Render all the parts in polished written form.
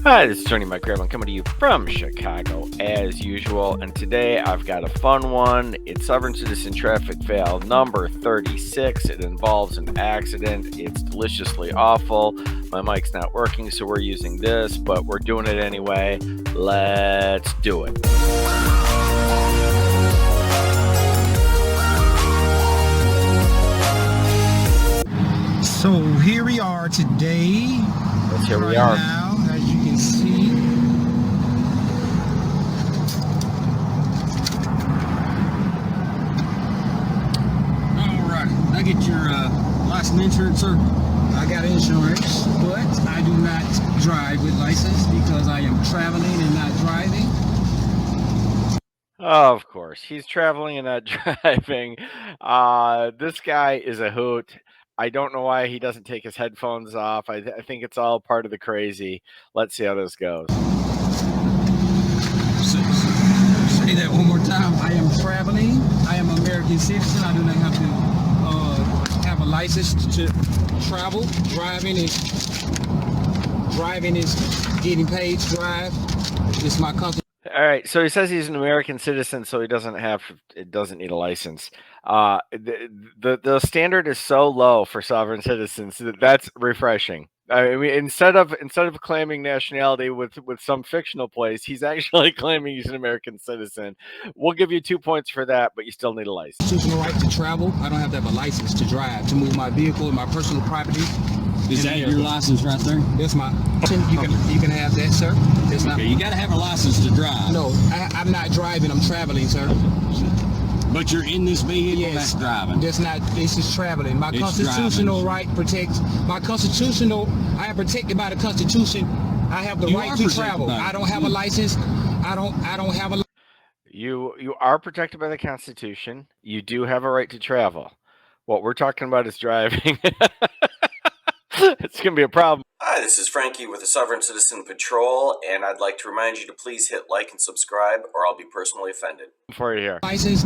Hi, this is Tony McCraven coming to you from Chicago as usual, and today I've got a fun one. It's Sovereign Citizen Traffic Fail number 36. It involves an accident. It's deliciously awful. My mic's not working, so we're using this, but we're doing it anyway. Let's do it. So here we are today. Here we right are. Now, as you can see. All right. I get your license and insurance, sir. I got insurance, but I do not drive with license because I am traveling and not driving. Oh, of course. He's traveling and not driving. This guy is a hoot. I don't know why he doesn't take his headphones off. I think it's all part of the crazy. Let's see how this goes. Say that one more time. I am traveling. I am American citizen. I do not have to have a license to travel. Driving is getting paid to drive. It's my company. All right, so he says he's an American citizen, so it doesn't need a license. The standard is so low for sovereign citizens that's refreshing. I mean, instead of claiming nationality with some fictional place, he's actually claiming he's an American citizen. We'll give you 2 points for that, but you still need a license. Constitutional right to travel. I don't have to have a license to drive, to move my vehicle and my personal property. Is that your license right there? That's my. You can have that, sir. It's not. Okay, you got to have a license to drive. No, I'm not driving. I'm traveling, sir. But you're in this vehicle Yes. that's driving. That's not. This is traveling. My It's constitutional driving. right protects my constitutional. I am protected by the Constitution. I have the You right are to protected travel. by it. I don't have a license. I don't have a. You are protected by the Constitution. You do have a right to travel. What we're talking about is driving. It's going to be a problem. Hi, this is Frankie with the Sovereign Citizen Patrol, and I'd like to remind you to please hit like and subscribe, or I'll be personally offended. For you here. License.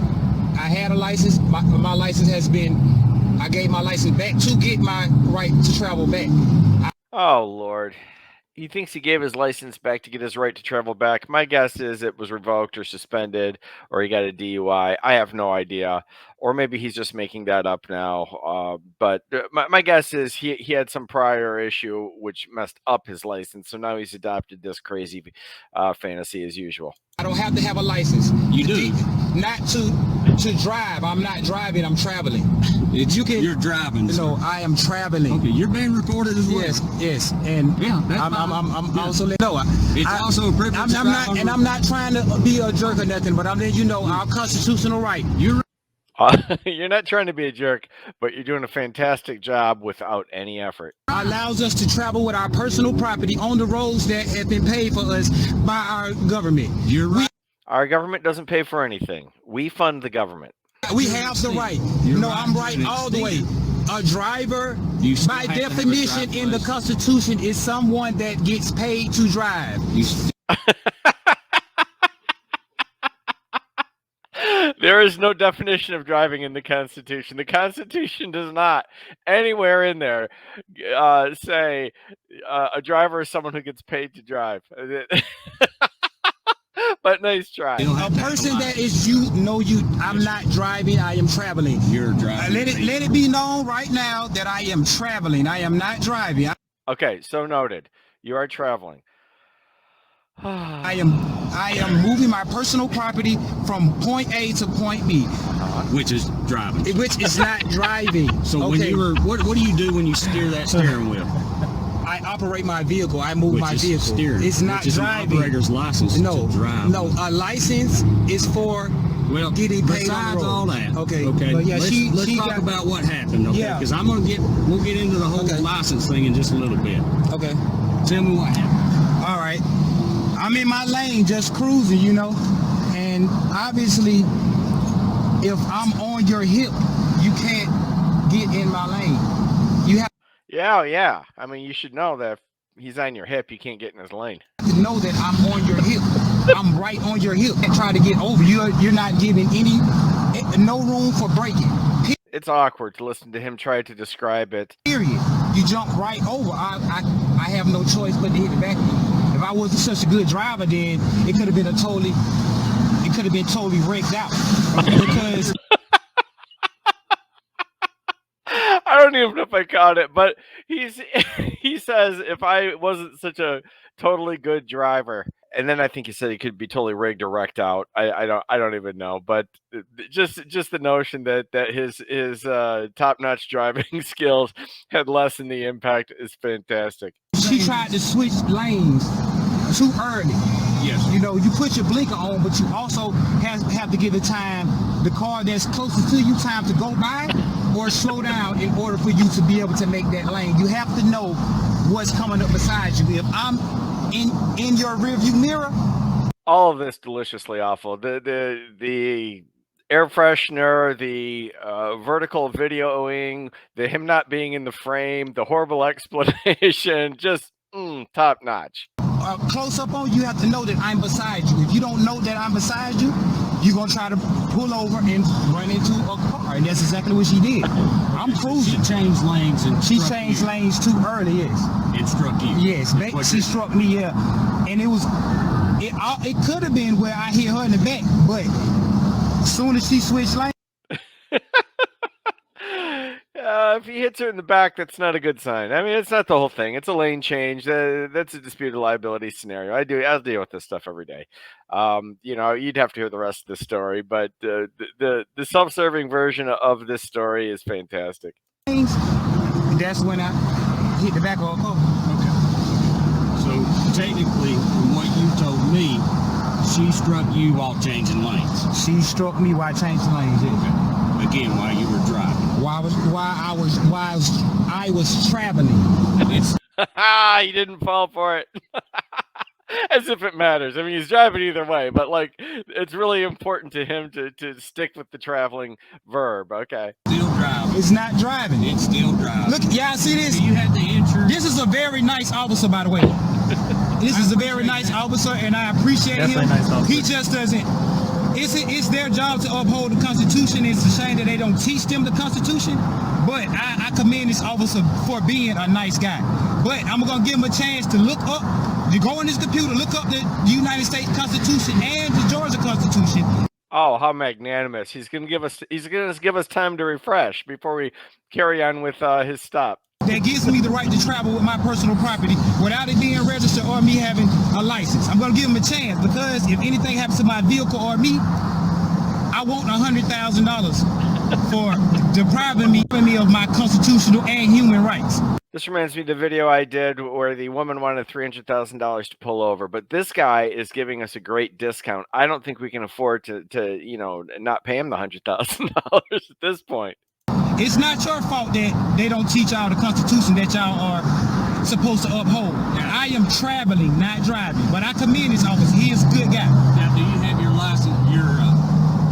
I had a license. My license has been. I gave my license back to get my right to travel back. Oh, Lord. He thinks he gave his license back to get his right to travel back. My guess is it was revoked or suspended, or he got a DUI. I have no idea. Or maybe he's just making that up now. But my guess is he had some prior issue which messed up his license. So now he's adopted this crazy fantasy as usual. I don't have to have a license. You do. Not to drive. I'm not driving. I'm traveling. You're driving. sir. No, I am traveling. Okay, you're being recorded as well. Yes, and Yeah, that's I'm fine. Yeah. also no. It's also a privilege. I'm to not, drive and on- I'm not trying to be a jerk or nothing, but I'm letting you know our constitutional right. You're not trying to be a jerk, but you're doing a fantastic job without any effort. Allows us to travel with our personal property on the roads that have been paid for us by our government. You're right. Our government doesn't pay for anything. We fund the government. We have the right. You're No, right I'm to right an all the way. extent. A driver, You still by have to have a definition driver's in the license. Constitution, is someone that gets paid to drive. There is no definition of driving in the Constitution. The Constitution does not anywhere in there say a driver is someone who gets paid to drive. But nice try. You don't A have to have person that license. is I'm not driving, I am traveling. You're driving. Let it be known right now that I am traveling. I am not driving. Okay, so noted. You are traveling. I am moving my personal property from point A to point B, Which is driving. which is not driving. So when Okay. you were, what do you do when you steer that steering wheel? I operate my vehicle. I move Which my is vehicle. steering. It's not which is driving. An operator's license No, to drive. no. A license is for Well, getting paid on besides the road. all that, Okay, okay. but yeah, let's she talk got- about what happened, okay? Yeah. Because we'll get into the whole Okay. license thing in just a little bit. Okay. Tell me what happened. All right. I'm in my lane just cruising, and obviously if I'm on your hip, you can't get in my lane. You have Yeah. I mean, you should know that if he's on your hip, you can't get in his lane. to know that I'm on your hip. I'm right on your hip and try to get over. You're not giving no room for braking. It's awkward to listen to him try to describe it. Period. You jump right over. I have no choice but to hit the back of you. If I wasn't such a good driver, then it could have been totally wrecked out. Because I don't even know if I caught it, but he says if I wasn't such a totally good driver, and then I think he said he could be totally rigged or wrecked out. I don't even know, but just the notion that his top notch driving skills had lessened the impact is fantastic. she tried to switch lanes too early. Yes. You know, you put your blinker on, but you also have to give it time, the car that's closest to you, time to go by or slow down in order for you to be able to make that lane. You have to know what's coming up beside you. If I'm in your rearview mirror, All of this deliciously awful. The air freshener, the vertical videoing, the him not being in the frame, the horrible explanation, just top notch. close up on you, have to know that I'm beside you. If you don't know that I'm beside you, you're gonna try to pull over and run into a car, and that's exactly what she did. I'm She cruising. changed lanes and She struck changed you. lanes too early. Yes, And struck you. yes. That's what She you're- struck me. Yeah, and it could have been where I hit her in the back, but as soon as she switched lanes. If he hits her in the back, that's not a good sign. I mean, it's not the whole thing. It's a lane change. That's a disputed liability scenario. I'll deal with this stuff every day. You'd have to hear the rest of the story, but the self-serving version of this story is fantastic. That's when I hit the back of her car. Okay. So technically, from what you told me, she struck you while changing lanes. She struck me while changing lanes. Yeah. Again, while you were driving. While I was traveling. It's He didn't fall for it. As if it matters. I mean, he's driving either way, but it's really important to him to stick with the traveling verb. Okay. still driving. It's not driving. It's still driving. Look, y'all see this? You had the insurance. This is a very nice officer, by the way. This is a very nice officer, and I appreciate him. Definitely nice officer. He just doesn't. It's their job to uphold the Constitution. It's a shame that they don't teach them the Constitution. But I commend this officer for being a nice guy. But I'm gonna give him a chance to look up. You go on his computer, look up the United States Constitution and the Georgia Constitution. Oh, how magnanimous! He's gonna give us time to refresh before we carry on with his stop. That gives me the right to travel with my personal property without it being registered or me having a license. I'm gonna give him a chance because if anything happens to my vehicle or me, I want $100,000 for depriving me of my constitutional and human rights. This reminds me of the video I did where the woman wanted $300,000 to pull over, but this guy is giving us a great discount. I don't think we can afford to not pay him the $100,000 at this point. It's not your fault that they don't teach y'all the Constitution that y'all are supposed to uphold. And I am traveling, not driving, but I commend this officer. He is a good guy. Now, do you have your license, your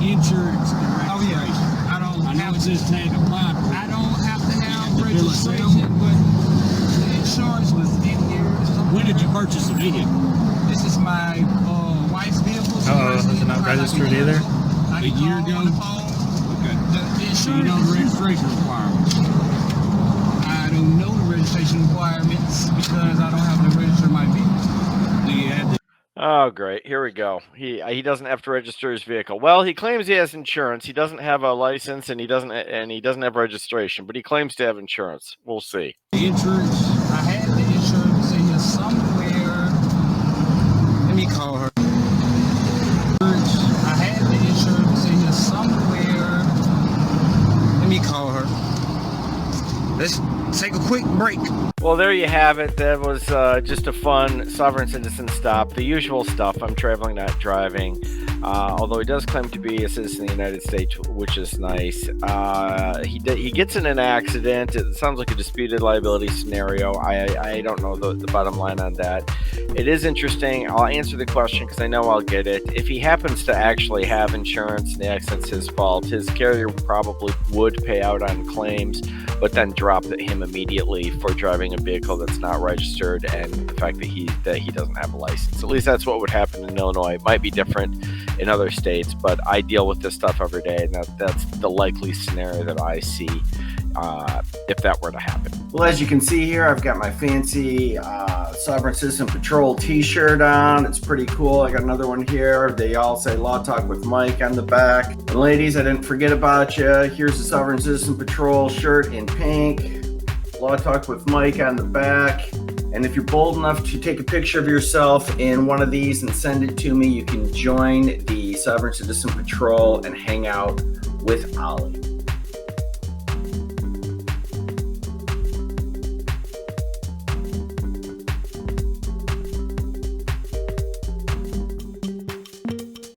insurance and Oh yeah, registration? I don't I know have it says tag applied for. I don't have to have The bill of sale? registration, but the insurance was in here. When did you purchase the vehicle? This is my wife's vehicle. She Uh-oh, purchased is it not probably registered a year either? ago. I A can year call ago? on the phone. Okay. The So you know the insurance. registration requirements. I don't know the registration requirements because I don't have to register my vehicle. Do you have the Oh, great! Here we go. He doesn't have to register his vehicle. Well, he claims he has insurance. He doesn't have a license, and he doesn't have registration. But he claims to have insurance. We'll see. insurance? I had the insurance in here somewhere. Let me call her. I had the insurance in here somewhere. Let me call her. Let's take a quick break. Well, there you have it. That was just a fun sovereign citizen stop. The usual stuff. I'm traveling, not driving. Although he does claim to be a citizen of the United States, which is nice. He gets in an accident. It sounds like a disputed liability scenario. I don't know the bottom line on that. It is interesting. I'll answer the question because I know I'll get it. If he happens to actually have insurance and the accident's his fault, his carrier probably would pay out on claims, but then drop him immediately for driving a vehicle that's not registered and the fact that he doesn't have a license. At least that's what would happen in Illinois. It might be different in other states, but I deal with this stuff every day, and that's the likely scenario that I see. if that were to happen. Well, as you can see here, I've got my fancy Sovereign Citizen Patrol t-shirt on. It's pretty cool. I got another one here. They all say Law Talk with Mike on the back. And ladies, I didn't forget about you. Here's the Sovereign Citizen Patrol shirt in pink. Law Talk with Mike on the back. And if you're bold enough to take a picture of yourself in one of these and send it to me, you can join the Sovereign Citizen Patrol and hang out with Ollie.